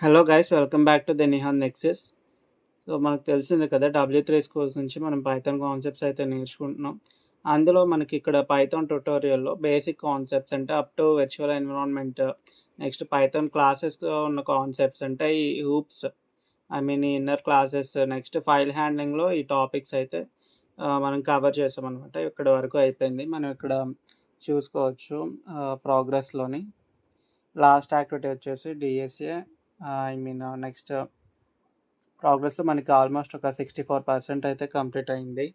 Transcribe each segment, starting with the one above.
Hello guys, welcome back to the Nihan Nexus. So, మనకు తెలిసిందే కదా! W3 స్కూల్స్ నుంచి మనం పైథాన్ కాన్సెప్ట్స్ అయితే నేర్చుకుంటున్నాం. అందులో మనకి ఇక్కడ పైథాన్ ట్యుటోరియల్‌లో బేసిక్ కాన్సెప్ట్స్ అంటే up to virtual environment, next Python క్లాసెస్‌లో ఉన్న కాన్సెప్ట్స్ అంటే ఈ హూప్స్, ఈ ఇన్నర్ క్లాసెస్, నెక్స్ట్ ఫైల్ హ్యాండ్లింగ్‌లో ఈ టాపిక్స్ అయితే మనం కవర్ చేసామనమాట. ఇక్కడి వరకు అయిపోయింది. మనం ఇక్కడ చూసుకోవచ్చు ప్రోగ్రెస్‌లోని. లాస్ట్ యాక్టివిటీ వచ్చేసి డీఎస్ఏ. నెక్స్ట్ ప్రోగ్రెస్‌లో మనకి ఆల్మోస్ట్ ఒక 64% అయితే కంప్లీట్ అయింది.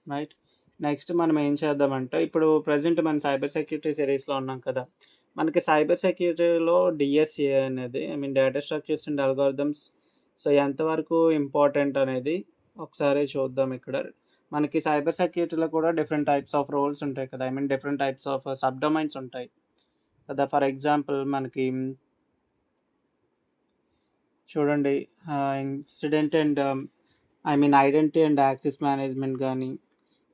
రైట్. నెక్స్ట్ మనం ఏం చేద్దామంటే, ఇప్పుడు ప్రెజెంట్ మనం సైబర్ సెక్యూరిటీ సిరీస్‌లో ఉన్నాం కదా! మనకి సైబర్ సెక్యూరిటీలో డీఎస్ఏ అనేది data structures and algorithms so, ఎంతవరకు ఇంపార్టెంట్ అనేది ఒకసారి చూద్దాం ఇక్కడ. మనకి సైబర్ సెక్యూరిటీలో కూడా డిఫరెంట్ టైప్స్ ఆఫ్ రోల్స్ ఉంటాయి కదా! Different types of sub domains ఉంటాయి కదా! ఫర్ ఎగ్జాంపుల్ మనకి చూడండి, incident and identity and access management గానీ,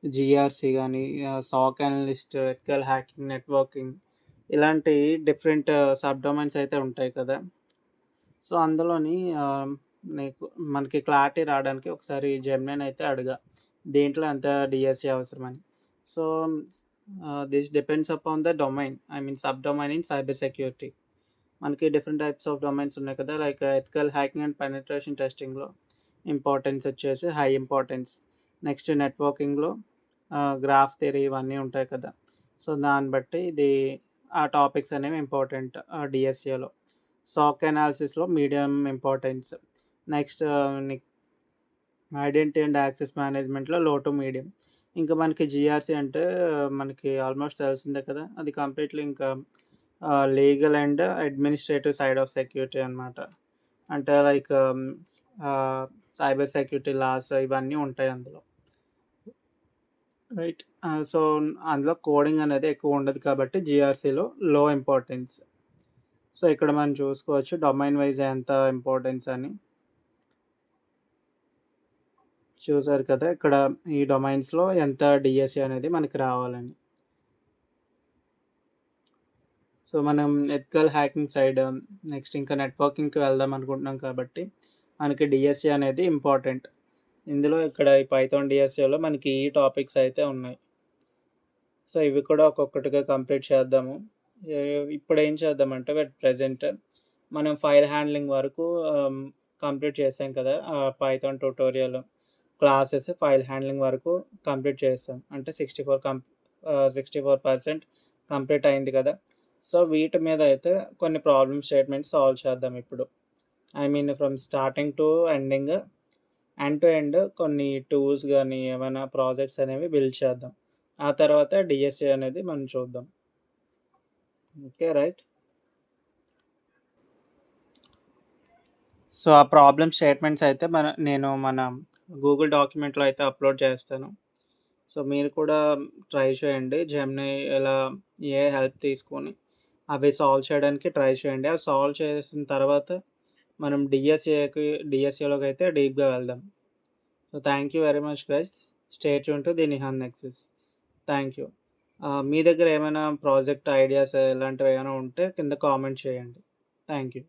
జీఆర్‌సీ గానీ, సాక్ అనలిస్ట్, ఎథికల్ హ్యాకింగ్, నెట్వర్కింగ్ ఇలాంటి డిఫరెంట్ సబ్ డొమైన్స్ అయితే ఉంటాయి కదా! సో, అందులోని నీకు మనకి క్లారిటీ రావడానికి ఒకసారి జెమినీని అయితే అడిగా. దీంట్లో ఎంత డీఎస్‌సీ అవసరమని. So, this depends upon the domain. Sub domain in cyber security. మనకి డిఫరెంట్ టైప్స్ ఆఫ్ డొమైన్స్ ఉన్నాయి కదా! Like ethical hacking and penetration టెస్టింగ్‌లో ఇంపార్టెన్స్ వచ్చేసి హై ఇంపార్టెన్స్. నెక్స్ట్ నెట్వర్కింగ్‌లో గ్రాఫ్ థియరీ ఇవన్నీ ఉంటాయి కదా! సో, దాన్ని బట్టి ఆ టాపిక్స్ అనేవి ఇంపార్టెంట్ డీఎస్ఏలో. సాక్ అనాలిసిస్‌లో మీడియం ఇంపార్టెన్స్. నెక్స్ట్ నీకు ఐడెంటిటీ అండ్ యాక్సెస్ మేనేజ్మెంట్‌లో లో టు మీడియం. ఇంకా మనకి జీఆర్‌సీ అంటే మనకి ఆల్మోస్ట్ తెలిసిందే కదా! అది కంప్లీట్‌లీ ఇంకా legal and administrative side of security అనమాట. అంటే లైక్ ఆహ్, సైబర్ సెక్యూరిటీ లాస్ ఇవన్నీ ఉంటాయి అందులో. రైట్. సో, అందులో కోడింగ్ అనేది ఎక్కువ ఉండదు కాబట్టి జీఆర్‌సీలో లో ఇంపార్టెన్స్. సో, ఇక్కడ మనం చూసుకోవచ్చు డొమైన్ వైస్ ఎంత ఇంపార్టెన్స్ అని. చూసారు కదా! ఇక్కడ ఈ డొమైన్స్‌లో ఎంత డీఎస్సీ అనేది మనకి రావాలని. సో, మనం ఎథికల్ హ్యాకింగ్ సైడ్ నెక్స్ట్ ఇంకా నెట్వర్కింగ్‌కి వెళ్దాం అనుకుంటున్నాం కాబట్టి, మనకి డీఎస్సీ అనేది ఇంపార్టెంట్. ఇందులో ఇక్కడ ఈ పైథాన్ డీఎస్సీలో మనకి ఈ టాపిక్స్ అయితే ఉన్నాయి. సో, ఇవి కూడా ఒక్కొక్కటిగా కంప్లీట్ చేద్దాము. ఇప్పుడేం చేద్దామంటే ప్రెజెంట్ మనం ఫైల్ హ్యాండ్లింగ్ వరకు కంప్లీట్ చేసాం కదా! Python tutorial, classes, file handling వరకు కంప్లీట్ చేసాం. అంటే 64% కంప్లీట్ అయింది కదా! సో, వీటి మీద అయితే కొన్ని ప్రాబ్లమ్ స్టేట్మెంట్స్ సాల్వ్ చేద్దాం ఇప్పుడు. From starting to ending, end to end కొన్ని టూల్స్ గానీ, ఏమైనా ప్రాజెక్ట్స్ అనేవి బిల్డ్ చేద్దాం. ఆ తర్వాత డీఎస్ఏ అనేది మనం చూద్దాం. ఓకే. రైట్. సో, ఆ ప్రాబ్లమ్ స్టేట్మెంట్స్ అయితే నేను మన గూగుల్ డాక్యుమెంట్‌లో అయితే అప్‌లోడ్ చేస్తాను. సో, మీరు కూడా ట్రై చేయండి. జెమినీ ఇలా హెల్ప్ తీసుకొని అవి సాల్వ్ చేయడానికి ట్రై చేయండి. అవి సాల్వ్ చేసిన తర్వాత మనం డీఎస్ఏలోకైతే డీప్‌గా వెళ్దాం. So, thank you very much guys. Stay tune to the Nihan Nexus. Thank you. మీ దగ్గర ఏమైనా ప్రాజెక్ట్ ఐడియాస్ ఇలాంటివి ఏమైనా ఉంటే కింద కామెంట్ చేయండి. Thank you.